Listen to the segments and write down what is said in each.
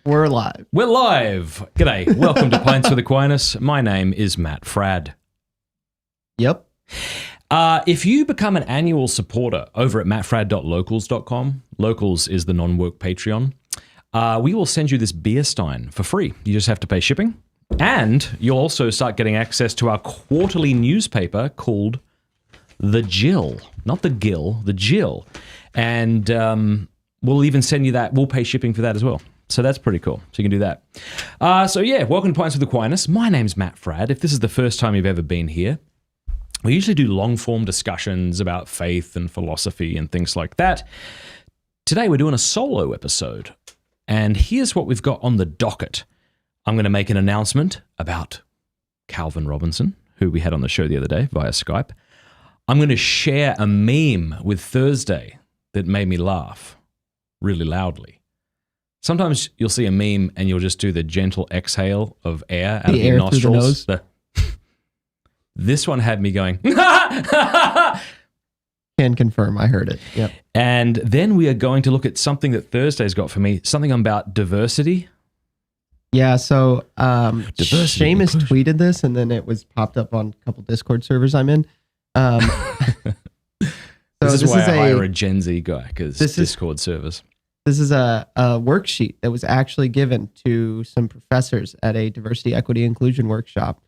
We're live. We're live. G'day. Welcome to Pints with Aquinas. My name is Matt Fradd. Yep. If you become an annual supporter over at mattfradd.locals.com, Locals is the non-work Patreon, we will send you this beer stein for free. You just have to pay shipping. And you'll also start getting access to our quarterly newspaper called The Jill. Not The Gill, The Jill. And we'll even send you that. We'll pay shipping for that as well. So that's pretty cool. So you can do that. Welcome to Pints with Aquinas. My name's Matt Fradd. If this is the first time you've ever been here, we usually do long-form discussions about faith and philosophy and things like that. Today we're doing a solo episode. And here's what we've got on the docket. I'm going to make an announcement about Calvin Robinson, who we had on the show the other day via Skype. I'm going to share a meme with Thrsdy that made me laugh really loudly. Sometimes you'll see a meme and you'll just do the gentle exhale of air out of your nostrils. This one had me going, Can confirm, I heard it. Yep. And then we are going to look at something that Thursday's got for me, something about diversity. Yeah, so Seamus tweeted this and then it was popped up on a couple Discord servers I'm in. This is why I hire a Gen Z guy, because Discord servers. This is a worksheet that was actually given to some professors at a diversity, equity, inclusion workshop.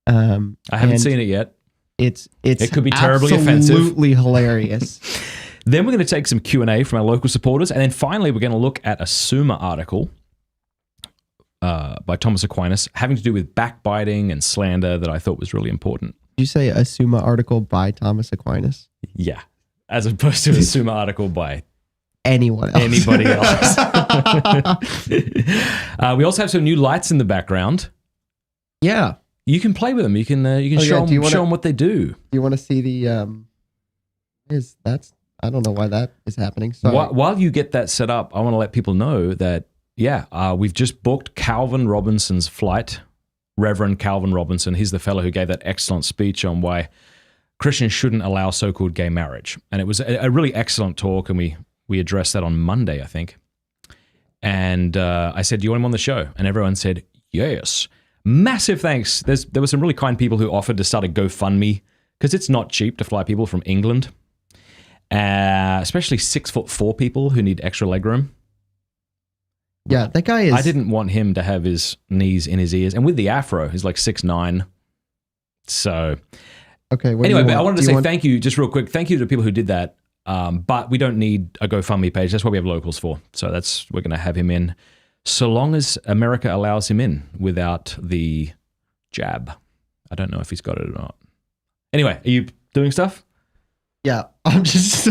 I haven't seen it yet. It could be terribly offensive. Absolutely hilarious. Then we're going to take some Q&A from our local supporters, and then finally we're going to look at a Summa article by Thomas Aquinas having to do with backbiting and slander that I thought was really important. Did you say a Summa article by Thomas Aquinas? Yeah, as opposed to a Summa article by anyone else. Anybody else. We also have some new lights in the background. Yeah. You can play with them. You can show them what they do. Do you want to see the I don't know why that is happening. Sorry. While you get that set up, I want to let people know that we've just booked Calvin Robinson's flight. Reverend Calvin Robinson. He's the fellow who gave that excellent speech on why Christians shouldn't allow so-called gay marriage. And it was a really excellent talk, and we addressed that on Monday, I think. And I said, do you want him on the show? And everyone said, yes. Massive thanks. There were some really kind people who offered to start a GoFundMe, because it's not cheap to fly people from England, especially 6'4" people who need extra legroom. Yeah, that guy is... I didn't want him to have his knees in his ears. And with the afro, he's like 6'9". So... Okay. Anyway, but I wanted to say thank you, just real quick. Thank you to people who did that. But we don't need a GoFundMe page. That's what we have locals for. So we're going to have him in so long as America allows him in without the jab. I don't know if he's got it or not. Anyway, are you doing stuff? Yeah, I'm just...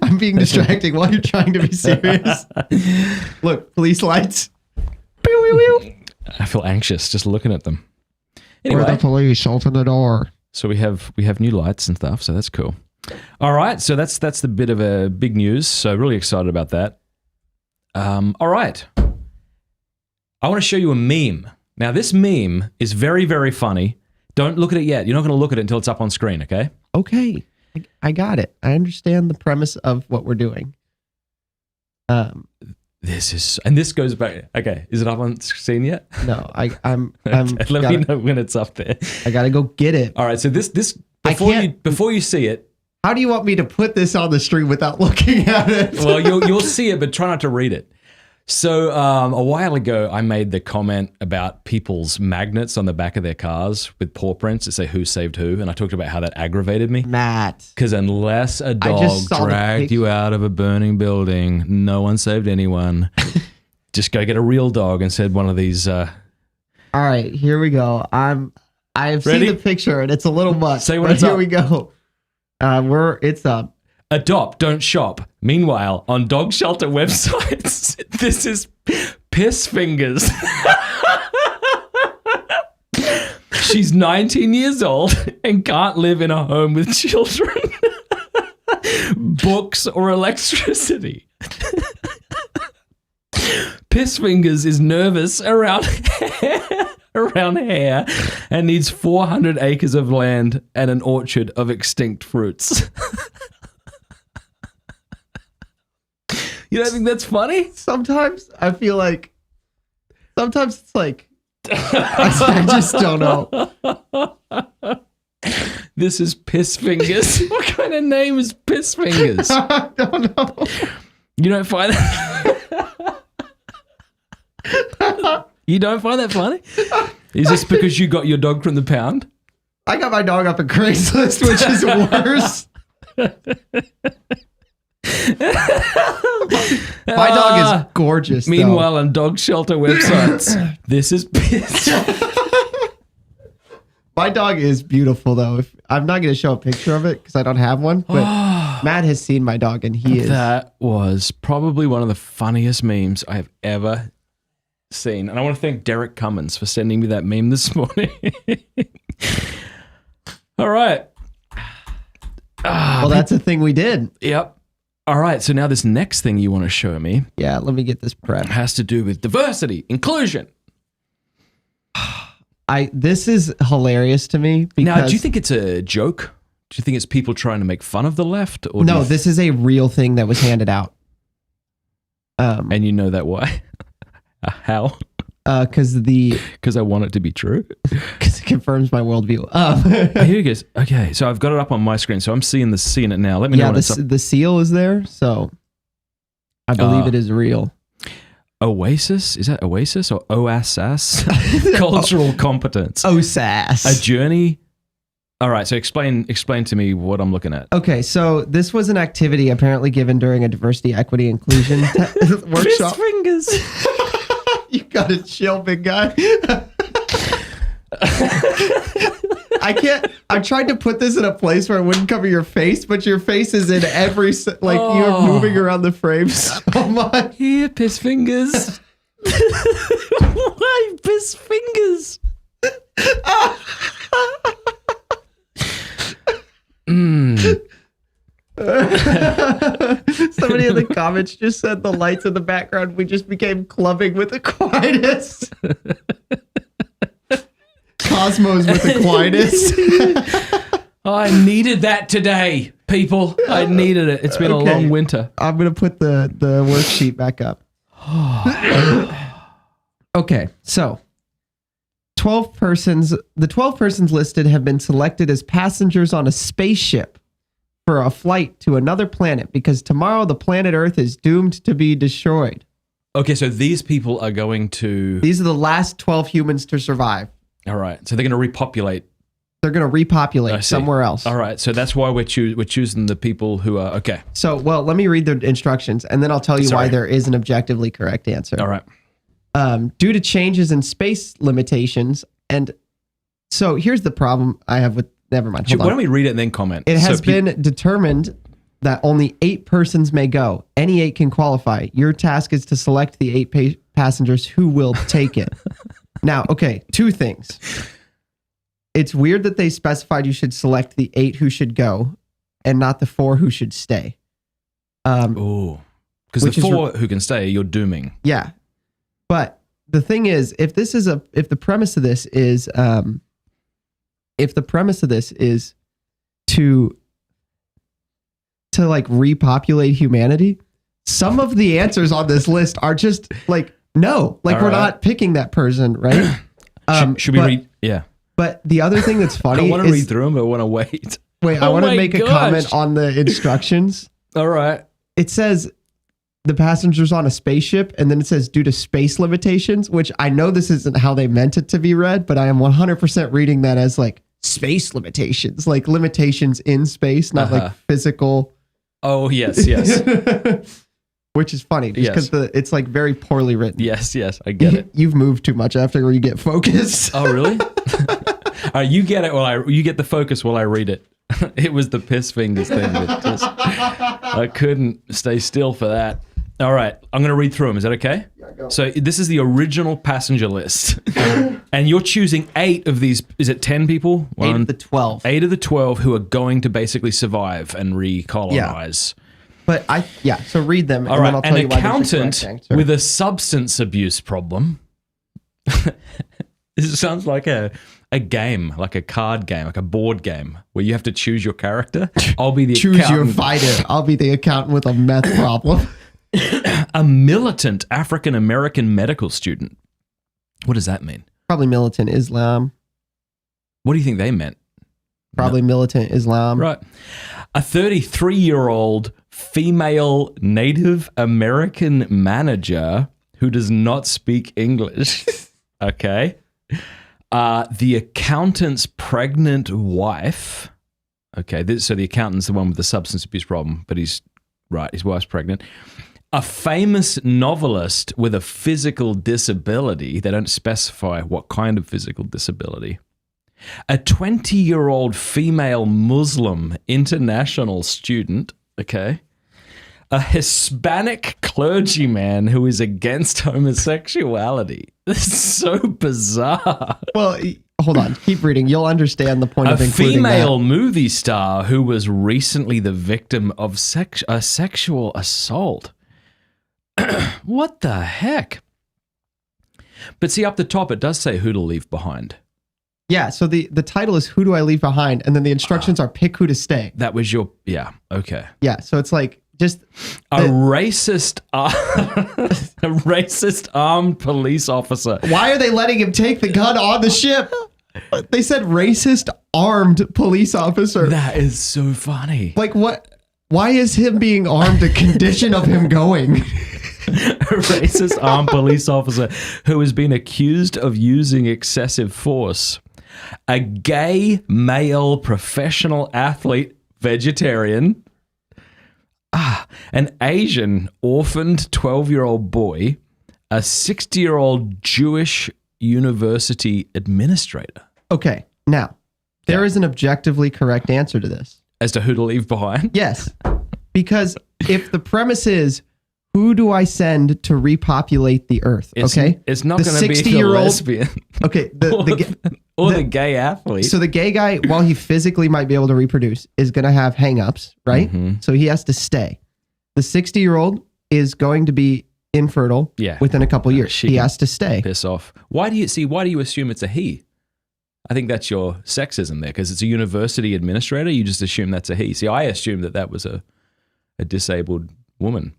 I'm being distracting while you're trying to be serious. Look, police lights. I feel anxious just looking at them. Anyway, the police, open the door. So we have new lights and stuff, so that's cool. All right, so that's the bit of a big news. So really excited about that. All right, I want to show you a meme. Now this meme is very, very funny. Don't look at it yet. You're not going to look at it until it's up on screen. Okay? Okay, I got it. I understand the premise of what we're doing. This goes back. Okay, is it up on screen yet? No, I'm. Let me know when it's up there. I gotta go get it. All right, so this before you see it. How do you want me to put this on the stream without looking at it? Well, you'll see it, but try not to read it. So a while ago, I made the comment about people's magnets on the back of their cars with paw prints that say who saved who, and I talked about how that aggravated me. Matt. Because unless a dog dragged you out of a burning building, no one saved anyone. Just go get a real dog and said one of these. All right, here we go. I've seen the picture and it's a little much. Say what it's up. Here we go. It's up. Adopt, don't shop. Meanwhile, on dog shelter websites, this is Piss Fingers. She's 19 years old and can't live in a home with children, books, or electricity. Piss Fingers is nervous around hair and needs 400 acres of land and an orchard of extinct fruits. You don't think that's funny? Sometimes I feel like, sometimes it's like, I just don't know. This is Piss Fingers. What kind of name is Piss Fingers? I don't know. You don't find that? You don't find that funny? Is this because you got your dog from the pound? I got my dog up at Craigslist, which is worse. My dog is gorgeous. Meanwhile, on dog shelter websites, this is Piss. My dog is beautiful, though. I'm not going to show a picture of it because I don't have one, but Matt has seen my dog, and he is. That was probably one of the funniest memes I have ever seen. And I want to thank Derek Cummins for sending me that meme this morning. All right. Well, that's a thing we did. Yep. All right. So now this next thing you want to show me. Yeah, let me get this prep. Has to do with diversity, inclusion. This is hilarious to me because Now, do you think it's a joke? Do you think it's people trying to make fun of the left? Or no, this is a real thing that was handed out. And you know that why? How? Because I want it to be true. Because it confirms my worldview. Here it goes. Okay, so I've got it up on my screen, so I'm seeing it now. Let me know when it's up. The seal is there, so I believe it is real. Oasis? Is that Oasis or OASAS? Cultural competence. OSAS. A journey. All right, so explain to me what I'm looking at. Okay, so this was an activity apparently given during a diversity, equity, inclusion workshop. Fist fingers. You gotta chill, big guy. I tried to put this in a place where it wouldn't cover your face, but your face is in every, you're moving around the frame so much. Here, piss fingers. Why piss fingers? Somebody in the comments just said the lights in the background, we just became clubbing with Aquinas. Cosmos with Aquinas. I needed that today, people. I needed it. It's been a long winter. I'm going to put the worksheet back up. Okay, so the 12 persons listed have been selected as passengers on a spaceship for a flight to another planet because tomorrow the planet Earth is doomed to be destroyed. Okay, so these people are going to... These are the last 12 humans to survive. All right, so they're going to repopulate. They're going to repopulate somewhere else. All right, so that's why we're choosing the people who are... Okay. So, well, let me read the instructions, and then I'll tell you why there is an objectively correct answer. All right. Due to changes in space limitations, and so here's the problem I have with... Never mind. Why don't we read it and then comment? It has been determined that only 8 persons may go. Any 8 can qualify. Your task is to select the 8 passengers who will take it. Now, okay, 2 things. It's weird that they specified you should select the 8 who should go and not the 4 who should stay. Because the 4 who can stay, you're dooming. Yeah. But the thing is, if the premise of this is to like repopulate humanity, some of the answers on this list are just like, no, like we're not picking that person, right? Should we read? Yeah. But the other thing that's funny I want to read through them, but I want to wait. Wait, I want to make a comment on the instructions. All right. It says the passengers on a spaceship, and then it says due to space limitations, which I know this isn't how they meant it to be read, but I am 100% reading that as like space limitations, like limitations in space, not like physical. Oh, yes. Which is funny just because it's like very poorly written. Yes, I get it. You've moved too much after you get focused. Oh, really? You get it you get the focus while I read it. It was the piss fingers thing. I couldn't stay still for that. All right, I'm going to read through them. Is that okay? Yeah, go. So this is the original passenger list. And you're choosing 8 of these. Is it 10 people? 8 of the 12. 8 of the 12 who are going to basically survive and recolonize. Yeah. But so read them. All and right, then I'll tell an you why accountant with a substance abuse problem. This sounds like a game, like a card game, like a board game where you have to choose your character. I'll be the choose accountant. your fighter. I'll be the accountant with a meth problem. A militant African-American medical student. What does that mean? Probably militant Islam. What do you think they meant? Probably militant Islam. Right. A 33-year-old female Native American manager who does not speak English. Okay. The accountant's pregnant wife. Okay. So the accountant's the one with the substance abuse problem, but his wife's pregnant. A famous novelist with a physical disability. They don't specify what kind of physical disability. A 20-year-old female Muslim international student, okay. A Hispanic clergyman who is against homosexuality. This is so bizarre. Well, hold on. Keep reading. You'll understand the point of A including female that. movie star who was recently the victim of a sexual assault. What the heck? But see, up the top, it does say who to leave behind. Yeah, so the title is Who Do I Leave Behind? And then the instructions are pick who to stay. That was your, yeah, okay. Yeah, so it's like just... A racist armed police officer. Why are they letting him take the gun on the ship? They said racist armed police officer. That is so funny. Like what? Why is him being armed a condition of him going? A racist armed police officer who has been accused of using excessive force. A gay male professional athlete, vegetarian. An Asian orphaned 12-year-old boy. A 60-year-old Jewish university administrator. Okay, now, there is an objectively correct answer to this. As to who to leave behind? Yes, because if the premise is, who do I send to repopulate the earth? Okay, it's not going to be the 60-year-old lesbian. Okay, the gay athlete. So the gay guy, while he physically might be able to reproduce, is going to have hangups, right? Mm-hmm. So he has to stay. The 60-year-old is going to be infertile within a couple years. He has to stay. Piss off. Why do you assume it's a he? I think that's your sexism there, because it's a university administrator. You just assume that's a he. See, I assumed that was a disabled woman.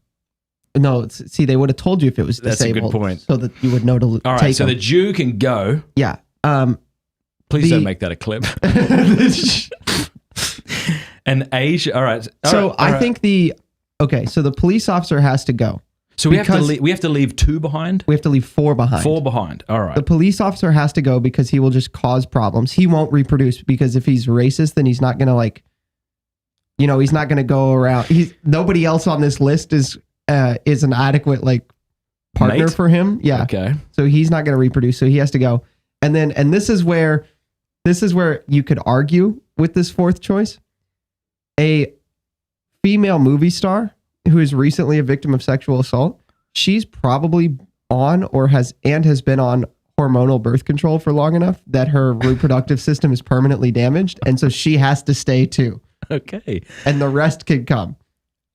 No, see, they would have told you if it was disabled. That's a good point. So that you would know to take All right, so him. the Jew can go. Yeah. Please don't make that a clip. An Asia. All right. I think so the police officer has to go. So we have to leave 2 behind? We have to leave 4 behind. 4 behind. All right. The police officer has to go because he will just cause problems. He won't reproduce because if he's racist, then he's not going to he's not going to go around. Nobody else on this list is an adequate partner Mate? for him. Yeah. Okay. So he's not going to reproduce. So he has to go. And this is where you could argue with this 4th choice. A female movie star who is recently a victim of sexual assault. She's probably on or has been on hormonal birth control for long enough that her reproductive system is permanently damaged. And so she has to stay too. Okay. And the rest can come.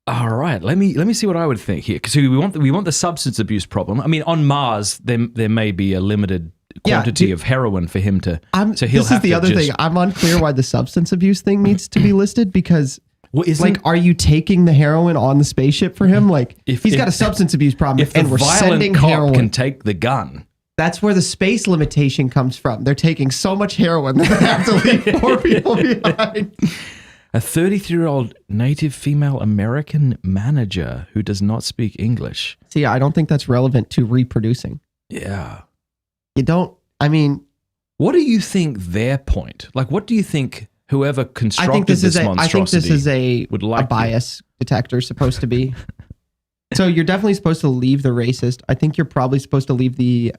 All right, let me see what I would think here. So we want the substance abuse problem. I mean, on Mars, there may be a limited quantity of heroin for him to. This is the other thing. I'm unclear why the substance abuse thing needs to be listed because, well, are you taking the heroin on the spaceship for him? If he's got a substance abuse problem, and we're sending heroin, can take the gun. That's where the space limitation comes from. They're taking so much heroin that they have to leave 4 people behind. A 33-year-old native female American manager who does not speak English. See, I don't think that's relevant to reproducing. Yeah. You don't, what do you think their point? What do you think whoever constructed this monstrosity I think this is a like bias detector supposed to be. So you're definitely supposed to leave the racist. I think you're probably supposed to leave the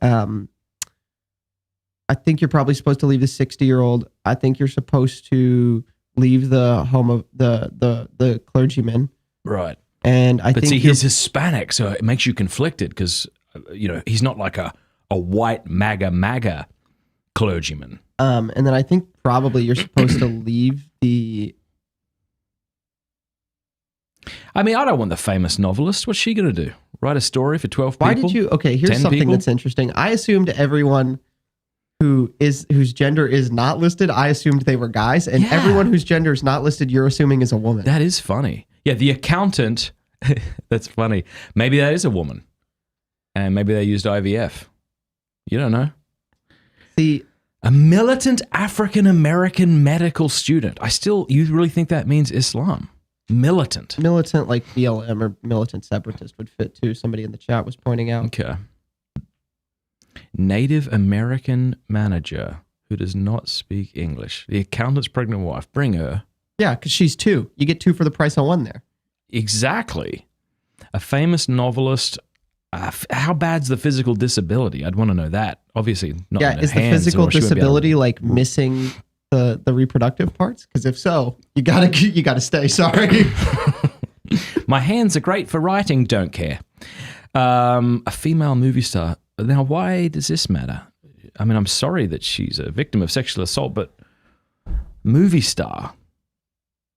60-year-old. I think you're supposed to leave the clergyman. Right. And I think he's Hispanic, so it makes you conflicted because he's not like a white MAGA clergyman. And then I think probably you're supposed to leave the. I mean, I don't want the famous novelist. What's she going to do? Write a story for 12 people? Why did you? Okay, here's something that's interesting. I assumed everyone whose gender is not listed, I assumed they were guys, and everyone whose gender is not listed, you're assuming is a woman. That is funny. Yeah, the accountant That's funny. Maybe that is a woman. And maybe they used IVF. You don't know. See, a militant African-American medical student. You really think that means Islam? Militant like BLM or militant separatist would fit too. Somebody in the chat was pointing out. Okay. Native American manager who does not speak English. The accountant's pregnant wife. Bring her. Yeah, because she's 2. You get 2 for the price of 1 there. Exactly. A famous novelist. How bad's the physical disability? I'd want to know that. Obviously, not in her is the hands, physical or she won't be able disability like missing the reproductive parts? Because if so, you gotta stay. Sorry. My hands are great for writing. Don't care. A female movie star. Now, why does this matter? I mean, I'm sorry that she's a victim of sexual assault, but movie star.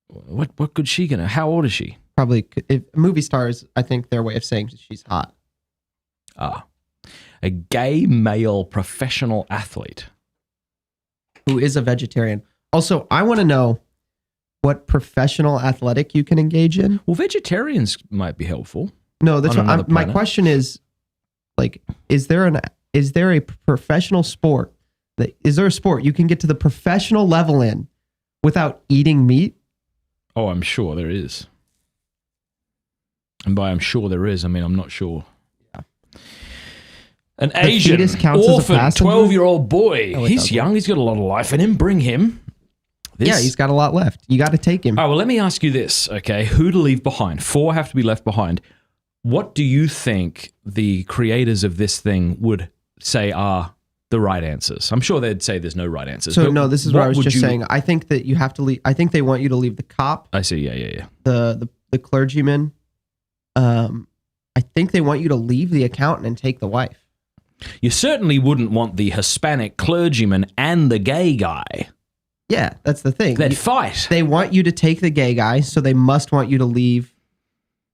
What could she gonna? How old is she? Probably if movie stars. I think their way of saying she's hot. A gay male professional athlete who is a vegetarian. Also, I want to know what professional athletic you can engage in. Well, vegetarians might be helpful. No, that's what my question is. Like, is there a professional sport? Is there a sport you can get to the professional level in without eating meat? Oh, I'm sure there is. And by I'm sure there is, I mean I'm not sure. An Asian, orphan, 12-year-old boy. He's young. He's got a lot of life in him. Bring him. He's got a lot left. You got to take him. All right, well, let me ask you this, okay? Who to leave behind? 4 have to be left behind. What do you think the creators of this thing would say are the right answers? I'm sure they'd say there's no right answers. So, no, this is what I was just saying. I think that you have to leave. I think they want you to leave the cop. I see, yeah. The clergyman. I think they want you to leave the accountant and take the wife. You certainly wouldn't want the Hispanic clergyman and the gay guy. Yeah, that's the thing. They'd fight. They want you to take the gay guy, so they must want you to leave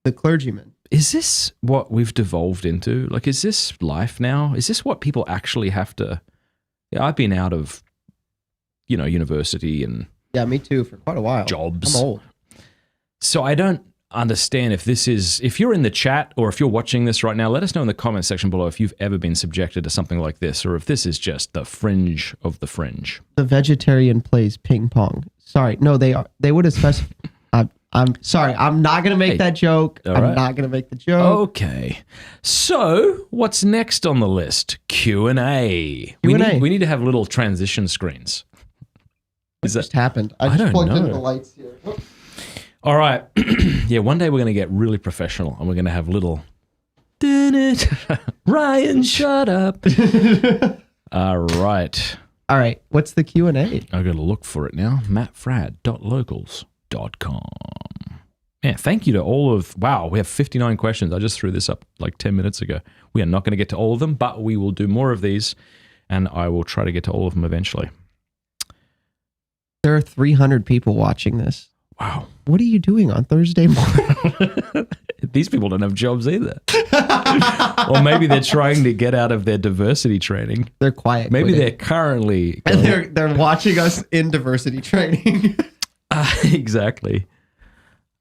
the clergyman. Is this what we've devolved into? Like, is this life now? Is this what people actually have to... Yeah, I've been out of, university and... Yeah, me too, for quite a while. Jobs. I'm old. So I don't understand if you're in the chat or if you're watching this right now, let us know in the comment section below if you've ever been subjected to something like this or if this is just the fringe of the fringe. The vegetarian plays ping pong. Sorry, no, they would have specified. I'm sorry, I'm not going to make that joke. I'm not going to make the joke. Okay. So, what's next on the list? Q&A. We need to have little transition screens. What just happened? I just plugged into the lights here. Whoops. All right. Yeah, one day we're going to get really professional and we're going to have little... Ryan, shut up. All right. All right. What's the Q&A? I've got to look for it now. mattfradd.locals.com. Yeah, thank you to all of... Wow, we have 59 questions. I just threw this up like 10 minutes ago. We are not going to get to all of them, but we will do more of these and I will try to get to all of them eventually. There are 300 people watching this. Wow. What are you doing on Thursday morning? These people don't have jobs either. Or maybe they're trying to get out of their diversity training. They're quiet. Maybe they're currently... And they're watching us in diversity training. Exactly.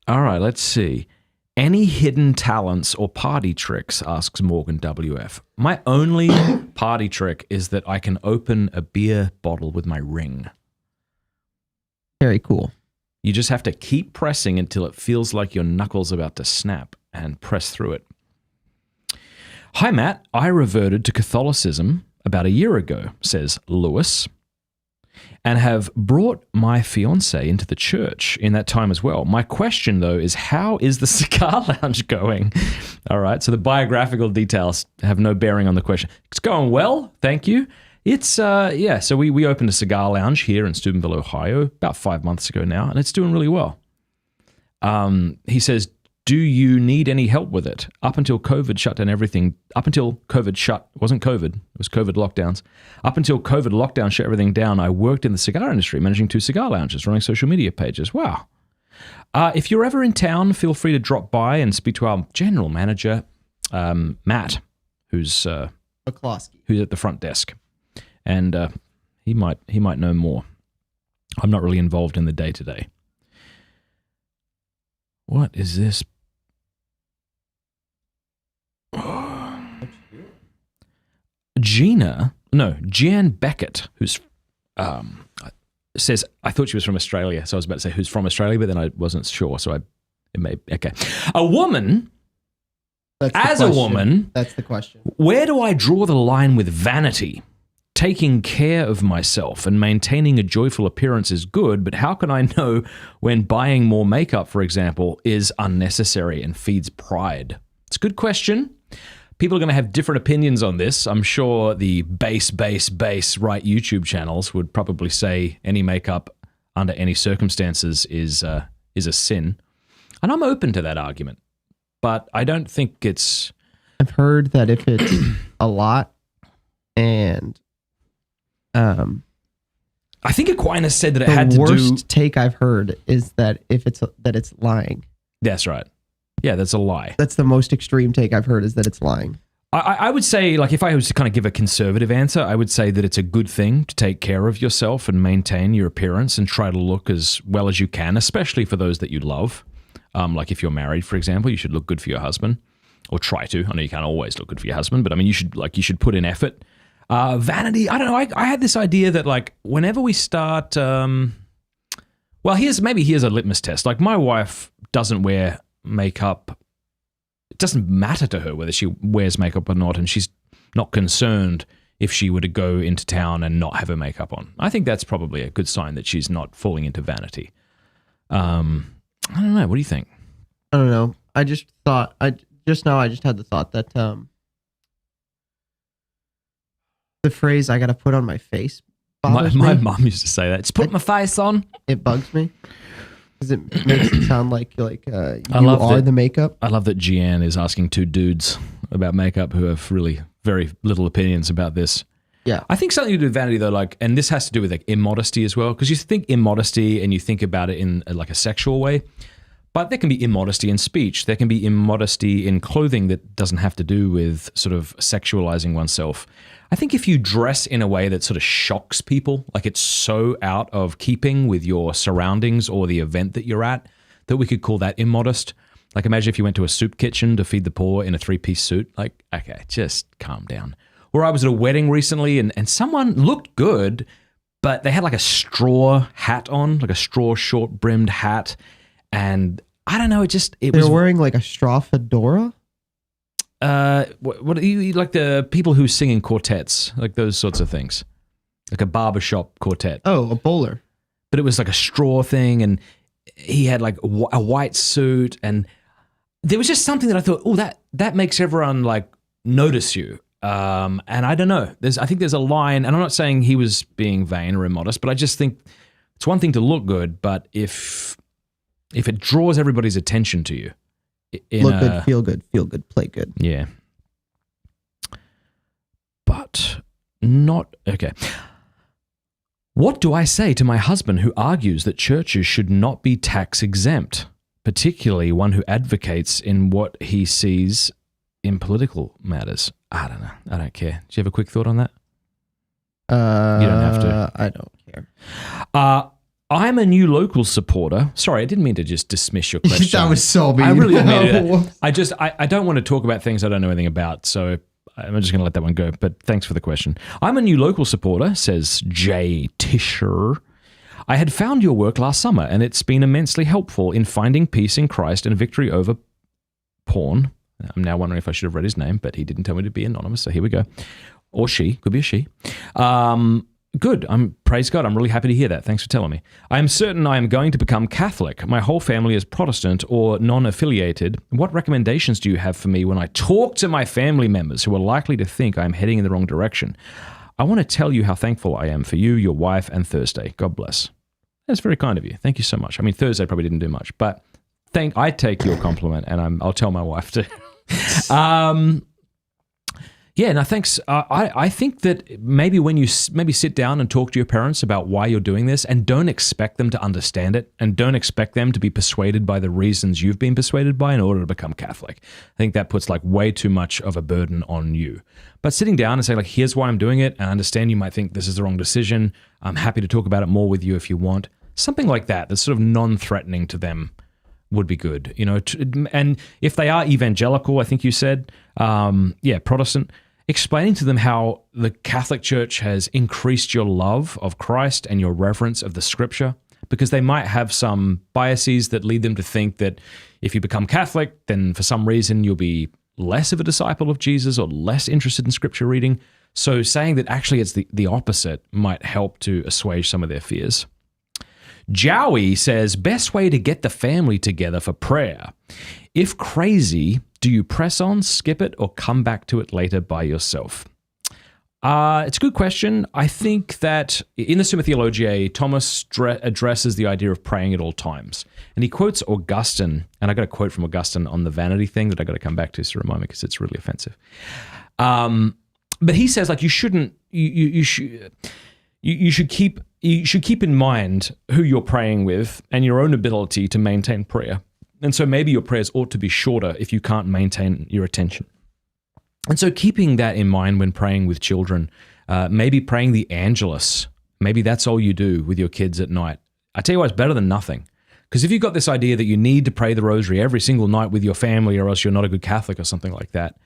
All right, let's see. Any hidden talents or party tricks, asks Morgan WF. My only party trick is that I can open a beer bottle with my ring. Very cool. You just have to keep pressing until it feels like your knuckles are about to snap and press through it. Hi, Matt. I reverted to Catholicism about a year ago, says Lewis, and have brought my fiancé into the church in that time as well. My question, though, is how is the cigar lounge going? All right, so the biographical details have no bearing on the question. It's going well, thank you. It's, so we opened a cigar lounge here in Steubenville, Ohio, about 5 months ago now, and it's doing really well. He says, do you need any help with it? Up until COVID shut down everything, it wasn't COVID, it was COVID lockdowns. Up until COVID lockdown shut everything down, I worked in the cigar industry, managing 2 cigar lounges, running social media pages. Wow. If you're ever in town, feel free to drop by and speak to our general manager, Matt, who's at the front desk. And he might know more. I'm not really involved in the day-to-day. What is this? Jan Beckett, who's says, I thought she was from Australia, so I was about to say who's from Australia, but then I wasn't sure, so okay. A woman, That's the question. where do I draw the line with vanity? Taking care of myself and maintaining a joyful appearance is good, but how can I know when buying more makeup, for example, is unnecessary and feeds pride? It's a good question. People are going to have different opinions on this. I'm sure the base right YouTube channels would probably say any makeup under any circumstances is a sin. And I'm open to that argument, but I don't think it's... I've heard that if it's a lot and... I think Aquinas said that it had to do... The worst take I've heard is that if it's lying. That's right. Yeah, that's a lie. That's the most extreme take I've heard, is that it's lying. I would say, like, if I was to kind of give a conservative answer, I would say that it's a good thing to take care of yourself and maintain your appearance and try to look as well as you can, especially for those that you love. Like if you're married, for example, you should look good for your husband, or try to. I know you can't always look good for your husband, but I mean, you should put in effort. Vanity, I don't know. I had this idea that, like, whenever we start, here's a litmus test. Like, my wife doesn't wear makeup. It doesn't matter to her whether she wears makeup or not, and she's not concerned if she were to go into town and not have her makeup on. I think that's probably a good sign that she's not falling into vanity. I don't know. What do you think? I don't know. I just had the thought that the phrase "I got to put on my face" bothers my me. mom used to say that. Just put my face on. It bugs me because it makes it sound like you love are that, the makeup. I love that Gian is asking two dudes about makeup who have really very little opinions about this. Yeah. I think something to do with vanity, though, like, and this has to do with, like, immodesty as well, because you think immodesty and you think about it in like a sexual way, but there can be immodesty in speech. There can be immodesty in clothing that doesn't have to do with sort of sexualizing oneself. I think if you dress in a way that sort of shocks people, like it's so out of keeping with your surroundings or the event that you're at, that we could call that immodest. Like, imagine if you went to a soup kitchen to feed the poor in a 3-piece suit. Like, okay, just calm down. Or I was at a wedding recently and someone looked good, but they had like a straw hat on, like a straw short-brimmed hat. And I don't know, they were wearing like a straw fedora? What you like the people who sing in quartets, like those sorts of things. Like a barbershop quartet. Oh, a bowler. But it was like a straw thing, and he had like a white suit, and there was just something that I thought, oh, that makes everyone like notice you. And I don't know. I think there's a line, and I'm not saying he was being vain or immodest, but I just think it's one thing to look good, but if it draws everybody's attention to you, look good, feel good, play good. Yeah. But not okay. What do I say to my husband who argues that churches should not be tax exempt, particularly one who advocates in what he sees in political matters? I don't know. I don't care. Do you have a quick thought on that? You don't have to. I don't care. I'm a new local supporter. Sorry, I didn't mean to just dismiss your question. That was so mean. I really didn't mean to do that. I don't want to talk about things I don't know anything about, so I'm just going to let that one go. But thanks for the question. I'm a new local supporter, says Jay Tisher. I had found your work last summer, and it's been immensely helpful in finding peace in Christ and victory over porn. I'm now wondering if I should have read his name, but he didn't tell me to be anonymous, so here we go. Or she, could be a she. Good. Praise God. I'm really happy to hear that. Thanks for telling me. I am certain I am going to become Catholic. My whole family is Protestant or non-affiliated. What recommendations do you have for me when I talk to my family members who are likely to think I am heading in the wrong direction? I want to tell you how thankful I am for you, your wife, and Thursday. God bless. That's very kind of you. Thank you so much. I mean, Thursday probably didn't do much, but I take your compliment, and I'll tell my wife to. Yeah, no, thanks. I think that maybe when you sit down and talk to your parents about why you're doing this, and don't expect them to understand it, and don't expect them to be persuaded by the reasons you've been persuaded by in order to become Catholic. I think that puts like way too much of a burden on you. But sitting down and saying like, here's why I'm doing it, and I understand you might think this is the wrong decision. I'm happy to talk about it more with you if you want. Something like that, that's sort of non-threatening to them, would be good. You know, and if they are evangelical, I think you said, Protestant, explaining to them how the Catholic Church has increased your love of Christ and your reverence of the Scripture, because they might have some biases that lead them to think that if you become Catholic, then for some reason you'll be less of a disciple of Jesus or less interested in Scripture reading. So saying that actually it's the opposite might help to assuage some of their fears. Jowie says, best way to get the family together for prayer. If crazy, do you press on, skip it, or come back to it later by yourself? It's a good question. I think that in the Summa Theologiae, Thomas addresses the idea of praying at all times. And he quotes Augustine, and I got a quote from Augustine on the vanity thing that I got to come back to for a moment because it's really offensive. But he says, like, you should keep in mind who you're praying with and your own ability to maintain prayer. And so maybe your prayers ought to be shorter if you can't maintain your attention. And so keeping that in mind when praying with children, maybe praying the Angelus, maybe that's all you do with your kids at night. I tell you what, it's better than nothing. Because if you've got this idea that you need to pray the rosary every single night with your family or else you're not a good Catholic or something like that,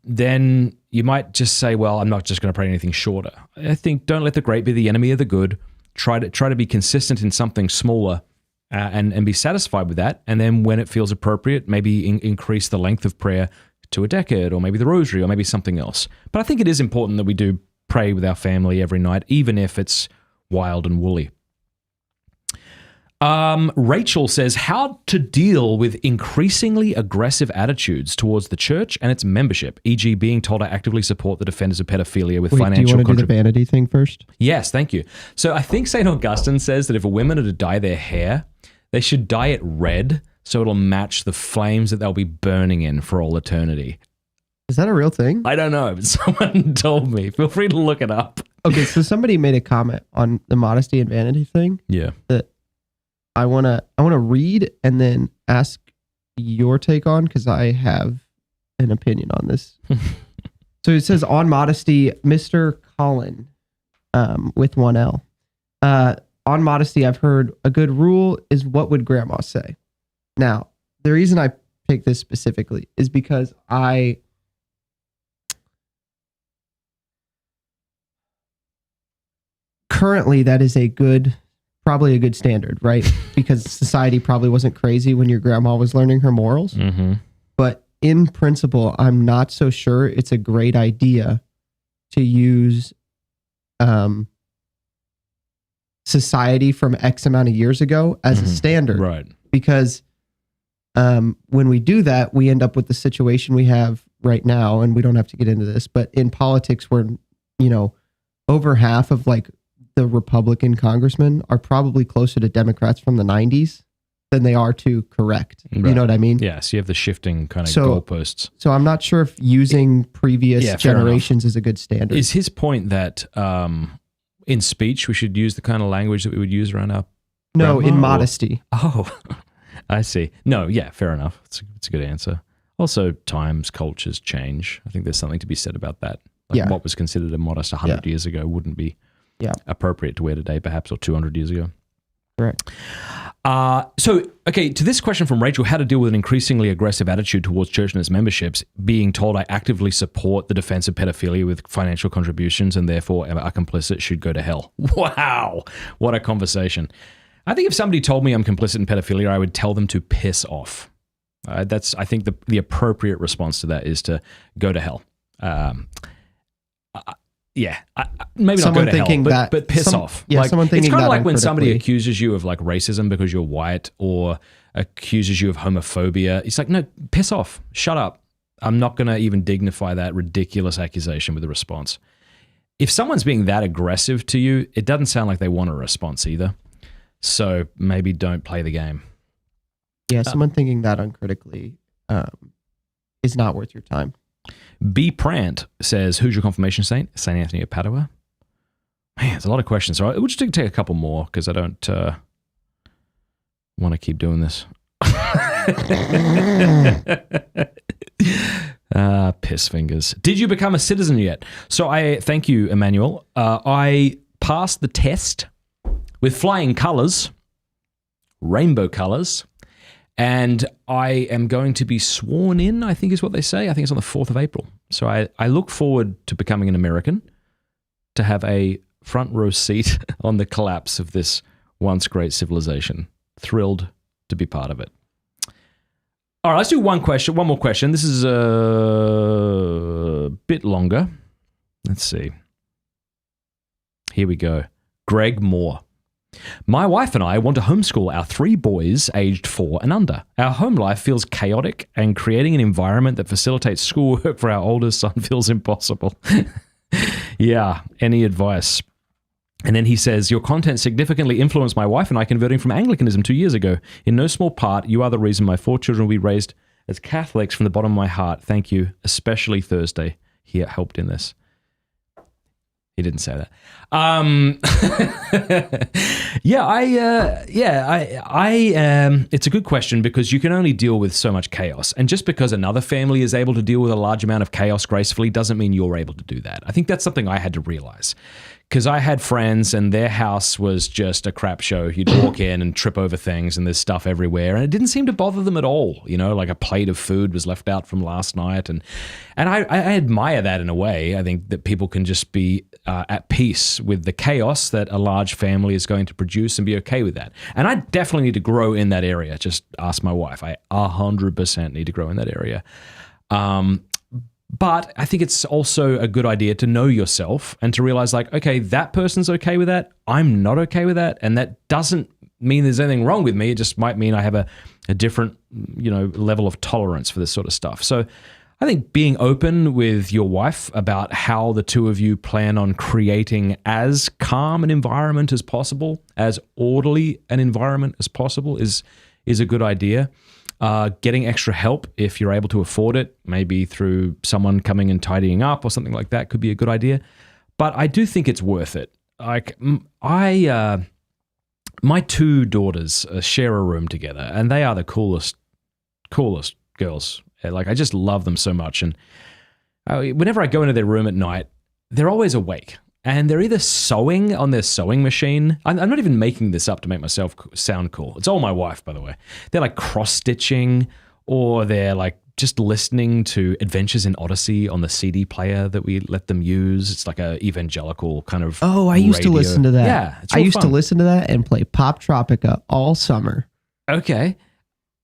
then you might just say, well, I'm not just going to pray anything shorter. I think don't let the great be the enemy of the good. Try to be consistent in something smaller and be satisfied with that. And then when it feels appropriate, maybe increase the length of prayer to a decade, or maybe the rosary, or maybe something else. But I think it is important that we do pray with our family every night, even if it's wild and woolly. Rachel says, how to deal with increasingly aggressive attitudes towards the church and its membership, e.g. being told I actively support the defenders of pedophilia with financial do you want to do the vanity thing first? Yes, thank you. So I think St. Augustine says that if a woman are to dye their hair, they should dye it red so it'll match the flames that they'll be burning in for all eternity. Is that a real thing? I don't know, but someone told me. Feel free to look it up. Okay, so somebody made a comment on the modesty and vanity thing. Yeah. That I wanna read and then ask your take on, because I have an opinion on this. So it says on modesty, Mr. Colin, with one L. On modesty, I've heard a good rule is what would grandma say? Now, the reason I picked this specifically is because currently that is probably a good standard, right? Because society probably wasn't crazy when your grandma was learning her morals. Mm-hmm. But in principle, I'm not so sure it's a great idea to use society from X amount of years ago as a standard. Right. Because when we do that, we end up with the situation we have right now, and we don't have to get into this, but in politics where, over half of like the Republican congressmen are probably closer to Democrats from the 90s than they are to correct. Right. You know what I mean? Yes, you have the shifting kind of goalposts. So I'm not sure if using previous generations is a good standard. Is his point that in speech we should use the kind of language that we would use around our No, in modesty. Oh, I see. No, yeah, fair enough. It's a good answer. Also, times, cultures change. I think there's something to be said about that. Like what was considered a modest 100 years ago wouldn't be appropriate to wear today, perhaps, or 200 years ago. Correct. Okay, to this question from Rachel, how to deal with an increasingly aggressive attitude towards church and its memberships, being told I actively support the defense of pedophilia with financial contributions and therefore are complicit should go to hell. Wow, what a conversation. I think if somebody told me I'm complicit in pedophilia, I would tell them to piss off. That's, I think, the appropriate response to that is to go to hell. Maybe someone not go to thinking hell, but piss off. Yeah, someone thinking it's kind of that like when somebody uncritically. accuses you of like racism because you're white, or accuses you of homophobia. It's like, no, piss off. Shut up. I'm not going to even dignify that ridiculous accusation with a response. If someone's being that aggressive to you, it doesn't sound like they want a response either. So maybe don't play the game. Yeah, someone thinking that uncritically is not worth your time. B. Prant says, who's your confirmation saint? St. Anthony of Padua. Man, there's a lot of questions. So we'll just take a couple more because I don't want to keep doing this. Piss fingers. Did you become a citizen yet? So thank you, Emmanuel. I passed the test with flying colors, rainbow colors, And I am going to be sworn in, I think is what they say. I think it's on the 4th of April. So I look forward to becoming an American, to have a front row seat on the collapse of this once great civilization. Thrilled to be part of it. All right, let's do one more question. This is a bit longer. Let's see. Here we go. Greg Moore. My wife and I want to homeschool our 3 boys aged 4 and under. Our home life feels chaotic, and creating an environment that facilitates schoolwork for our oldest son feels impossible. Yeah, any advice? And then he says, your content significantly influenced my wife and I converting from Anglicanism 2 years ago. In no small part, you are the reason my 4 children will be raised as Catholics from the bottom of my heart. Thank you, especially Thursday. He helped in this. He didn't say that. It's a good question, because you can only deal with so much chaos. And just because another family is able to deal with a large amount of chaos gracefully doesn't mean you're able to do that. I think that's something I had to realize. Because I had friends and their house was just a crap show. You'd walk in and trip over things and there's stuff everywhere. And it didn't seem to bother them at all. You know, like a plate of food was left out from last night. And I admire that in a way. I think that people can just be at peace with the chaos that a large family is going to produce and be okay with that. And I definitely need to grow in that area. Just ask my wife. I 100% need to grow in that area. But I think it's also a good idea to know yourself and to realize, like, okay, that person's okay with that. I'm not okay with that. And that doesn't mean there's anything wrong with me. It just might mean I have a different, level of tolerance for this sort of stuff. So I think being open with your wife about how the two of you plan on creating as calm an environment as possible, as orderly an environment as possible is a good idea. Getting extra help if you're able to afford it, maybe through someone coming and tidying up or something like that, could be a good idea. But I do think it's worth it. Like my 2 daughters share a room together, and they are the coolest girls. Like, I just love them so much. And whenever I go into their room at night, they're always awake. And they're either sewing on their sewing machine. I'm not even making this up to make myself sound cool. It's all my wife, by the way. They're like cross-stitching, or they're like just listening to Adventures in Odyssey on the CD player that we let them use. It's like a evangelical kind of I used to listen to that. Yeah, I used to listen to that and play Pop Tropica all summer. Okay.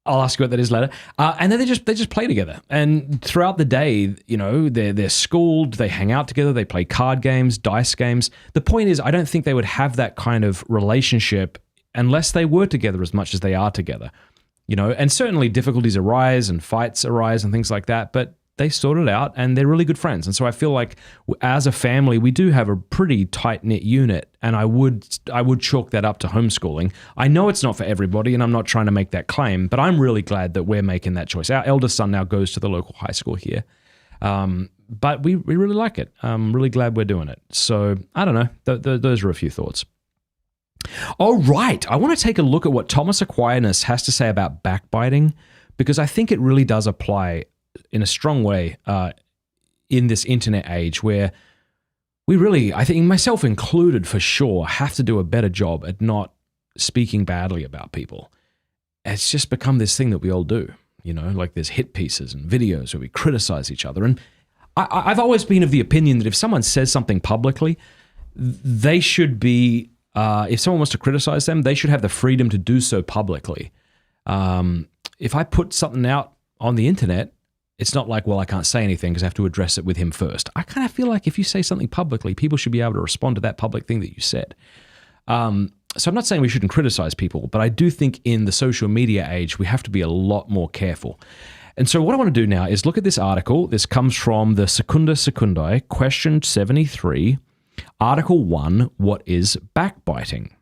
I'll ask you what that is later. And then they just play together. And throughout the day, they're schooled, they hang out together, they play card games, dice games. The point is, I don't think they would have that kind of relationship unless they were together as much as they are together. And certainly difficulties arise and fights arise and things like that, but they sort it out and they're really good friends. And so I feel like as a family, we do have a pretty tight-knit unit, and I would chalk that up to homeschooling. I know it's not for everybody, and I'm not trying to make that claim, but I'm really glad that we're making that choice. Our eldest son now goes to the local high school here, but we really like it. I'm really glad we're doing it. So I don't know. Those are a few thoughts. All right. I want to take a look at what Thomas Aquinas has to say about backbiting, because I think it really does apply in a strong way in this internet age, where we really, I think myself included for sure, have to do a better job at not speaking badly about people. It's just become this thing that we all do, like there's hit pieces and videos where we criticize each other. And I've always been of the opinion that if someone says something publicly, they should be, if someone wants to criticize them, they should have the freedom to do so publicly. If I put something out on the internet, it's not like, well, I can't say anything because I have to address it with him first. I kind of feel like if you say something publicly, people should be able to respond to that public thing that you said. So I'm not saying we shouldn't criticize people, but I do think in the social media age, we have to be a lot more careful. And so what I want to do now is look at this article. This comes from the Secunda Secundae, question 73, article 1, what is backbiting?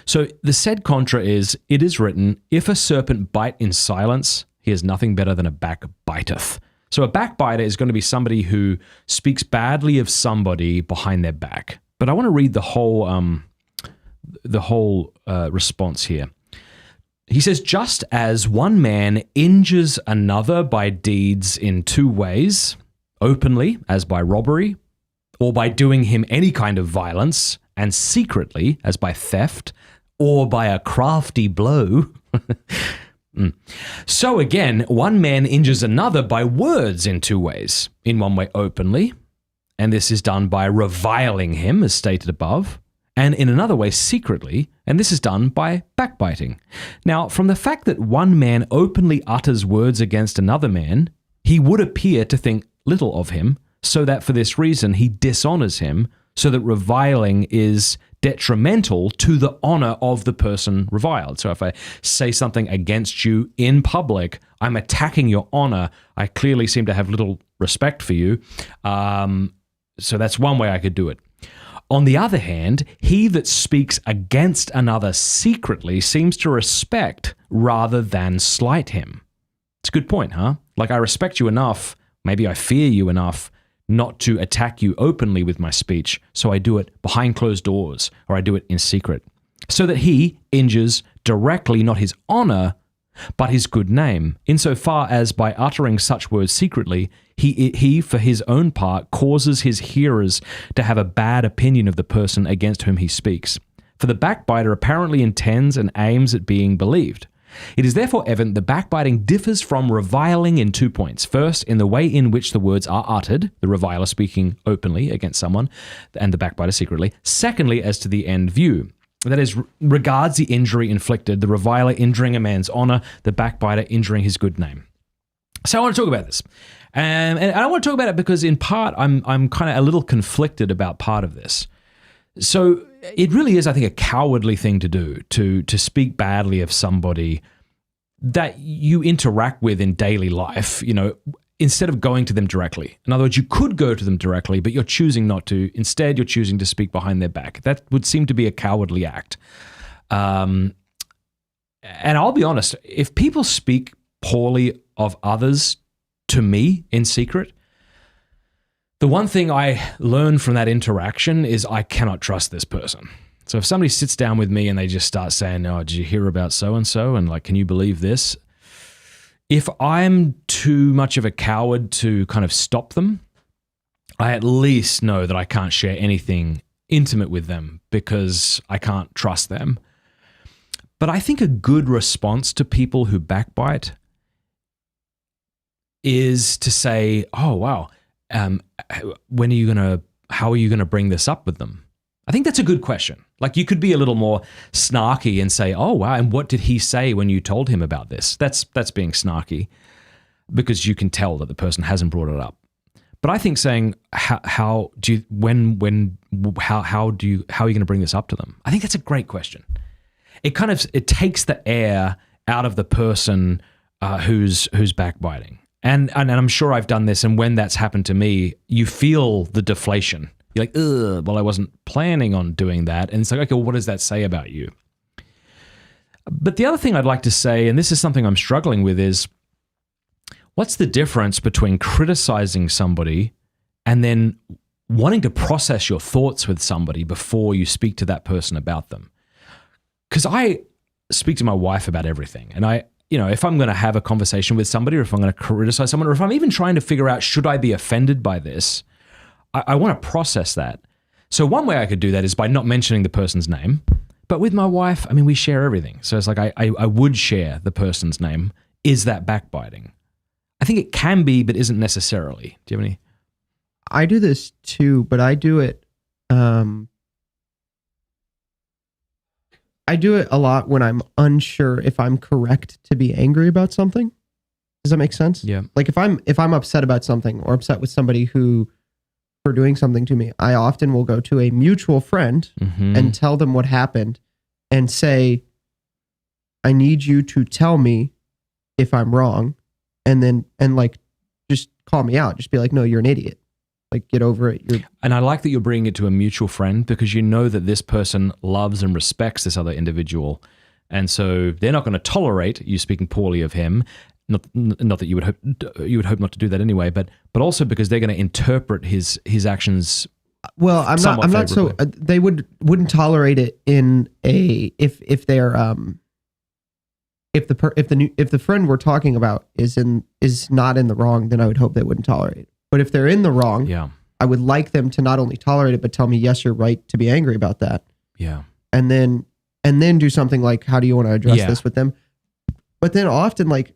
So the sed contra is, it is written, if a serpent bite in silence, he is nothing better than a backbiteth. So a backbiter is going to be somebody who speaks badly of somebody behind their back. But I want to read the whole response here. He says, just as one man injures another by deeds in 2 ways, openly, as by robbery, or by doing him any kind of violence, and secretly, as by theft, or by a crafty blow, So again, one man injures another by words in two ways. In one way, openly, and this is done by reviling him, as stated above, and in another way, secretly, and this is done by backbiting. Now, from the fact that one man openly utters words against another man, he would appear to think little of him, so that for this reason he dishonors him, so that reviling is detrimental to the honor of the person reviled. So if I say something against you in public, I'm attacking your honor. I clearly seem to have little respect for you. So that's one way I could do it. On the other hand, he that speaks against another secretly seems to respect rather than slight him. It's a good point, huh? Like, I respect you enough, maybe I fear you enough not to attack you openly with my speech, so I do it behind closed doors, or I do it in secret, so that he injures directly not his honor, but his good name, insofar as by uttering such words secretly, he for his own part causes his hearers to have a bad opinion of the person against whom he speaks. For the backbiter apparently intends and aims at being believed. It is therefore evident that backbiting differs from reviling in 2 points. First, in the way in which the words are uttered, the reviler speaking openly against someone, and the backbiter secretly. Secondly, as to the end view. That is, regards the injury inflicted, the reviler injuring a man's honor, the backbiter injuring his good name. So I want to talk about this. And I want to talk about it because in part, I'm kind of a little conflicted about part of this. So it really is, I think, a cowardly thing to do, to speak badly of somebody that you interact with in daily life, you know, instead of going to them directly. In other words, you could go to them directly, but you're choosing not to. Instead, you're choosing to speak behind their back. That would seem to be a cowardly act. And I'll be honest, if people speak poorly of others to me in secret, the one thing I learned from that interaction is I cannot trust this person. So if somebody sits down with me and they just start saying, oh, did you hear about so-and-so? And like, can you believe this? If I'm too much of a coward to kind of stop them, I at least know that I can't share anything intimate with them because I can't trust them. But I think a good response to people who backbite is to say, oh, wow, how are you gonna bring this up with them? I think that's a good question. Like, you could be a little more snarky and say, oh, wow, and what did he say when you told him about this? That's being snarky because you can tell that the person hasn't brought it up. But I think saying, how are you going to bring this up to them? I think that's a great question. It takes the air out of the person who's backbiting. And I'm sure I've done this, and when that's happened to me, you feel the deflation. You're like, ugh, well, I wasn't planning on doing that. And it's like, okay, well, what does that say about you? But the other thing I'd like to say, and this is something I'm struggling with, is what's the difference between criticizing somebody and then wanting to process your thoughts with somebody before you speak to that person about them? Because I speak to my wife about everything, and if I'm going to have a conversation with somebody, or if I'm going to criticize someone, or if I'm even trying to figure out, should I be offended by this? I want to process that. So one way I could do that is by not mentioning the person's name. But with my wife, I mean, we share everything. So it's like I would share the person's name. Is that backbiting? I think it can be, but isn't necessarily. Do you have any? I do this too, but I do it. I do it a lot when I'm unsure if I'm correct to be angry about something. Does that make sense? Yeah. Like if I'm upset about something or upset with somebody for doing something to me, I often will go to a mutual friend and tell them what happened and say, I need you to tell me if I'm wrong, and like just call me out. Just be like, no, you're an idiot. Like, get over it. And I like that you're bringing it to a mutual friend, because you know that this person loves and respects this other individual. And so they're not going to tolerate you speaking poorly of him. Not that you would hope not to do that anyway, but also because they're going to interpret his actions. Well, I'm not so they wouldn't tolerate it in a if the friend we're talking about is not in the wrong, then I would hope they wouldn't tolerate it. But if they're in the wrong, yeah, I would like them to not only tolerate it, but tell me, yes, you're right to be angry about that. Yeah. And then do something like, how do you want to address this with them? But then often, like,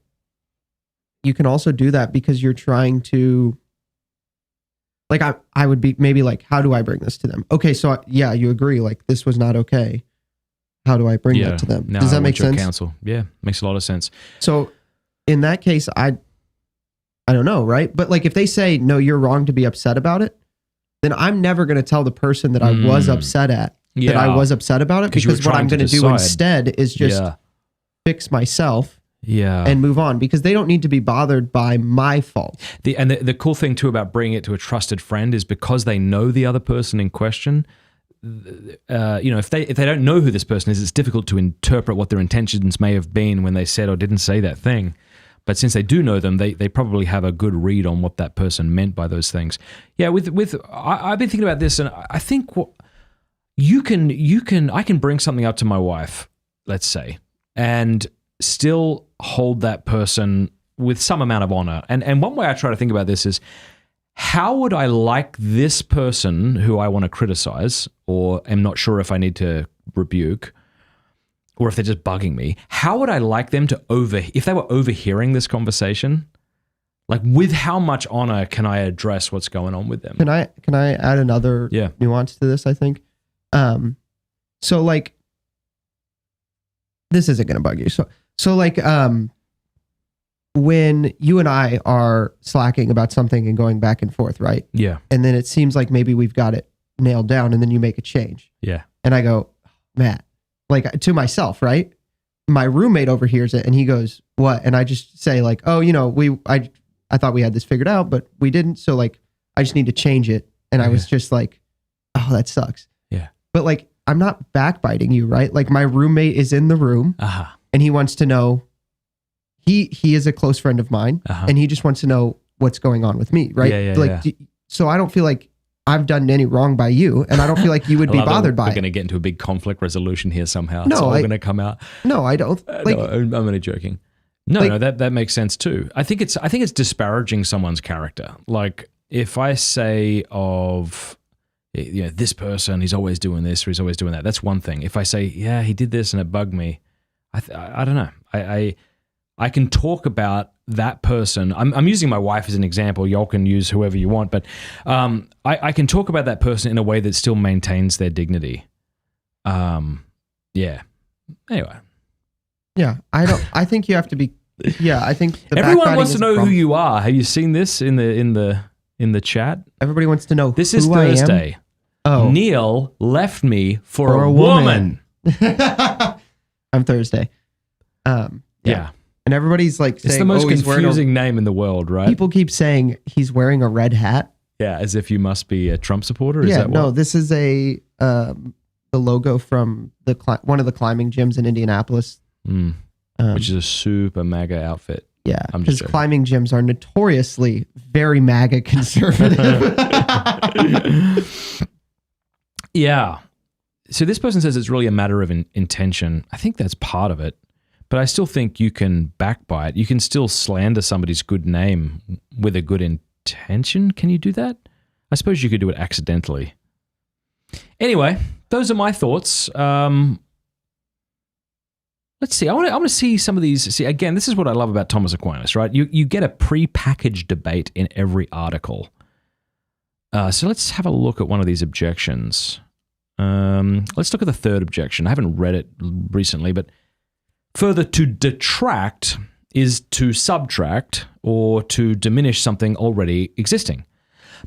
you can also do that because you're trying to, like, I would be maybe like, how do I bring this to them? Okay, so yeah, you agree, like, this was not okay. How do I bring that to them? No, Does that make sense? Counsel. Yeah, makes a lot of sense. So in that case, I don't know, right? But like, if they say, no, you're wrong to be upset about it, then I'm never going to tell the person that I was upset at that I was upset about it, because what I'm going to do instead is just fix myself and move on, because they don't need to be bothered by my fault. The cool thing too about bringing it to a trusted friend is because they know the other person in question. If they don't know who this person is, it's difficult to interpret what their intentions may have been when they said or didn't say that thing. But since they do know them, they probably have a good read on what that person meant by those things. Yeah, I've been thinking about this, and I think I can bring something up to my wife, let's say, and still hold that person with some amount of honor. And one way I try to think about this is, how would I like this person who I want to criticize or am not sure if I need to rebuke, or if they're just bugging me, how would I like them to if they were overhearing this conversation, like, with how much honor can I address what's going on with them? Can I add another nuance to this, I think? So like, this isn't going to bug you. So like, when you and I are slacking about something and going back and forth, right? Yeah. And then it seems like maybe we've got it nailed down, and then you make a change. Yeah. And I go, Matt, like, to myself, right? My roommate overhears it and he goes, what? And I just say like, oh, I thought we had this figured out, but we didn't. So like, I just need to change it. And I was just like, oh, that sucks. Yeah. But like, I'm not backbiting you, right? Like, my roommate is in the room and he wants to know, he is a close friend of mine and he just wants to know what's going on with me, right? So I don't feel like I've done any wrong by you, and I don't feel like you would be bothered by it. We're going to get into a big conflict resolution here somehow. No, it's all going to come out. No, I don't. Like, no, I'm only joking. No, that makes sense too. I think it's disparaging someone's character. Like, if I say of, this person, he's always doing this or he's always doing that, that's one thing. If I say, yeah, he did this and it bugged me, I don't know. I can talk about that person. I'm using my wife as an example. Y'all can use whoever you want, but I can talk about that person in a way that still maintains their dignity. Yeah. Anyway. Yeah, I think you have to be. Yeah, I think everyone wants to know who you are. Have you seen this in the chat? Everybody wants to know. This is Thursday. Oh, Neil left me for a woman. I'm Thursday. Yeah. And everybody's like saying, it's the most confusing name in the world, right? People keep saying he's wearing a red hat. Yeah, as if you must be a Trump supporter. Is that no, this is the logo from one of the climbing gyms in Indianapolis, which is a super MAGA outfit. Yeah, because climbing gyms are notoriously very MAGA conservative. Yeah. So this person says it's really a matter of intention. I think that's part of it. But I still think you can backbite. You can still slander somebody's good name with a good intention. Can you do that? I suppose you could do it accidentally. Anyway, those are my thoughts. Let's see. I want to see some of these. See, again, this is what I love about Thomas Aquinas, right? You get a pre-packaged debate in every article. So let's have a look at one of these objections. Let's look at the third objection. I haven't read it recently, but further, to detract is to subtract or to diminish something already existing.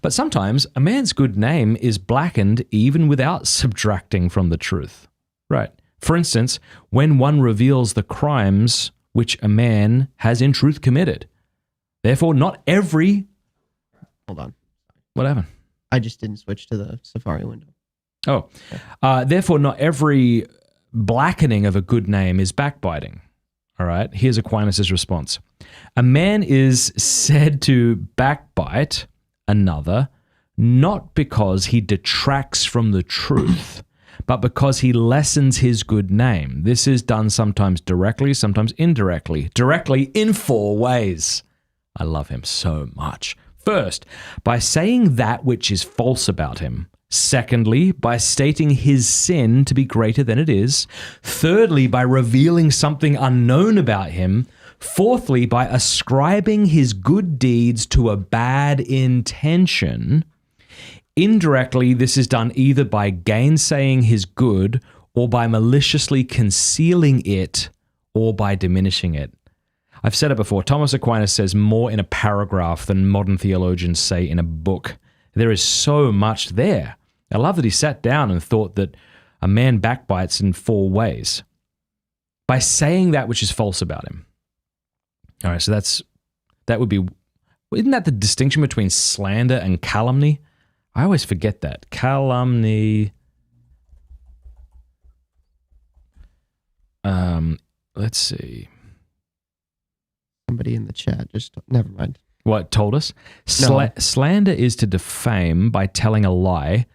But sometimes a man's good name is blackened even without subtracting from the truth. Right. For instance, when one reveals the crimes which a man has in truth committed. Therefore, not every... Hold on. What happened? I just didn't switch to the Safari window. Oh. Therefore, not every blackening of a good name is backbiting. All right. Here's Aquinas' response. A man is said to backbite another not because he detracts from the truth, but because he lessens his good name. This is done sometimes directly, sometimes indirectly. Directly in 4 ways. I love him so much. First, by saying that which is false about him. Secondly, by stating his sin to be greater than it is. Thirdly, by revealing something unknown about him. Fourthly, by ascribing his good deeds to a bad intention. Indirectly, this is done either by gainsaying his good or by maliciously concealing it or by diminishing it. I've said it before, Thomas Aquinas says more in a paragraph than modern theologians say in a book. There is so much there. I love that he sat down and thought that a man backbites in 4 ways. By saying that which is false about him. All right, so that would be, isn't that the distinction between slander and calumny? I always forget that. Calumny. Let's see. Somebody in the chat just, never mind. What, told us? No. Slander is to defame by telling a lie.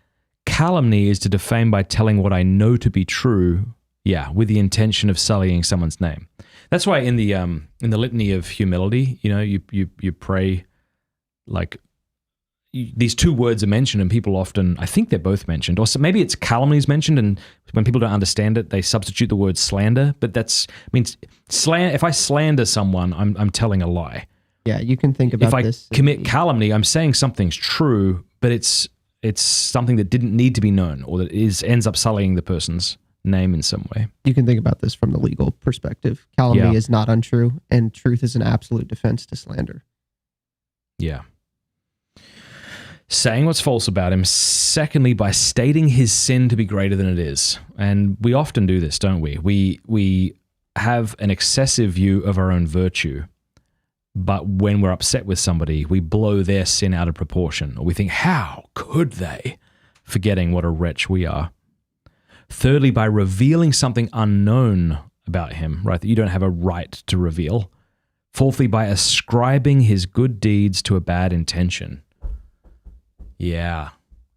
Calumny is to defame by telling what I know to be true, with the intention of sullying someone's name. That's why in the litany of humility, you pray like these 2 words are mentioned, and people often, I think they're both mentioned, or so maybe it's calumny is mentioned, and when people don't understand it, they substitute the word slander. But if I slander someone, I'm telling a lie. Yeah, you can think about this. If I commit calumny, I'm saying something's true, but it's something that didn't need to be known, or that ends up sullying the person's name in some way. You can think about this from the legal perspective. Calumny is not untrue, and truth is an absolute defense to slander. Yeah. Saying what's false about him. Secondly, by stating his sin to be greater than it is. And we often do this, don't we? We have an excessive view of our own virtue, but when we're upset with somebody, we blow their sin out of proportion, or we think, how could they? Forgetting what a wretch we are. Thirdly, by revealing something unknown about him, right, that you don't have a right to reveal. Fourthly, by ascribing his good deeds to a bad intention. Yeah,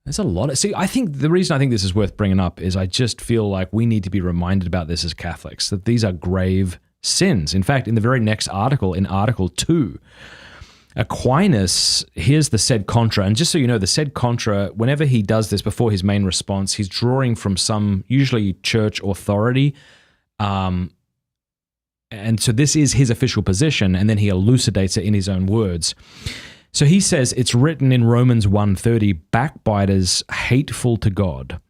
there's a lot. I think the reason I think this is worth bringing up is I just feel like we need to be reminded about this as Catholics, that these are grave sins. In fact, in the very next article, in Article 2, Aquinas, here's the sed contra, and just so you know, the sed contra, whenever he does this before his main response, he's drawing from some, usually church authority, and so this is his official position, and then he elucidates it in his own words. So he says, it's written in Romans 1:30, backbiters hateful to God,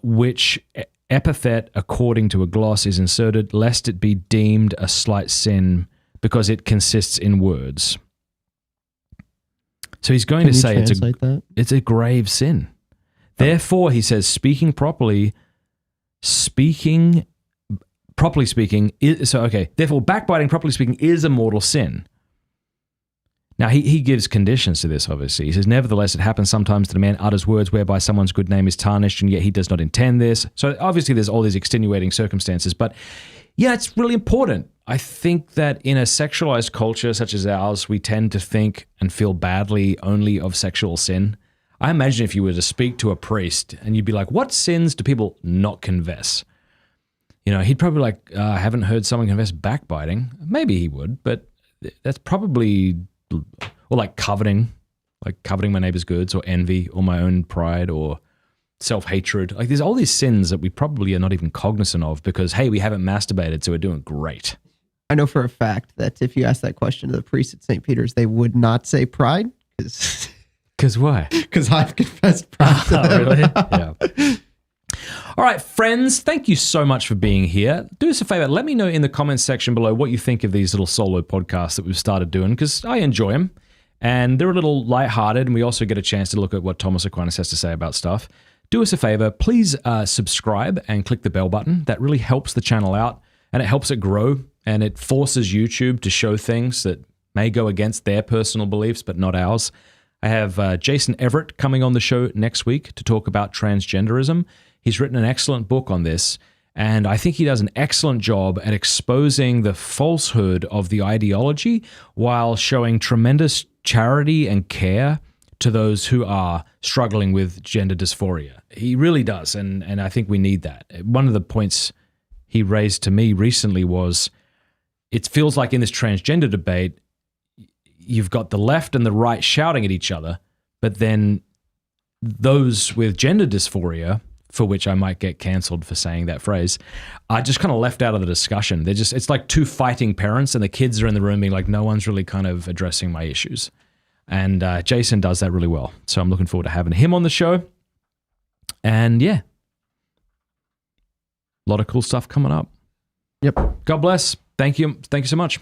which epithet according to a gloss is inserted, lest it be deemed a slight sin because it consists in words. So he's going to say it's a grave sin. Therefore, he says, properly speaking, therefore backbiting, properly speaking, is a mortal sin. Now, he gives conditions to this, obviously. He says, nevertheless, it happens sometimes that a man utters words whereby someone's good name is tarnished, and yet he does not intend this. So obviously there's all these extenuating circumstances. But yeah, it's really important. I think that in a sexualized culture such as ours, we tend to think and feel badly only of sexual sin. I imagine if you were to speak to a priest and you'd be like, what sins do people not confess? He'd probably like, I haven't heard someone confess backbiting. Maybe he would, but that's probably... Or like coveting my neighbor's goods, or envy, or my own pride, or self-hatred. Like there's all these sins that we probably are not even cognizant of because, hey, we haven't masturbated, so we're doing great. I know for a fact that if you ask that question to the priest at St. Peter's, they would not say pride. Because why? Because I've confessed pride to them. Really? Yeah. All right, friends, thank you so much for being here. Do us a favor, let me know in the comments section below what you think of these little solo podcasts that we've started doing, because I enjoy them, and they're a little lighthearted, and we also get a chance to look at what Thomas Aquinas has to say about stuff. Do us a favor, please subscribe and click the bell button. That really helps the channel out, and it helps it grow, and it forces YouTube to show things that may go against their personal beliefs, but not ours. I have Jason Everett coming on the show next week to talk about transgenderism. He's written an excellent book on this, and I think he does an excellent job at exposing the falsehood of the ideology while showing tremendous charity and care to those who are struggling with gender dysphoria. He really does, and I think we need that. One of the points he raised to me recently was, it feels like in this transgender debate, you've got the left and the right shouting at each other, but then those with gender dysphoria, for which I might get canceled for saying that phrase, are just kind of left out of the discussion. It's like two fighting parents, and the kids are in the room being like, no one's really kind of addressing my issues. And Jason does that really well. So I'm looking forward to having him on the show. And yeah, a lot of cool stuff coming up. Yep. God bless. Thank you. Thank you so much.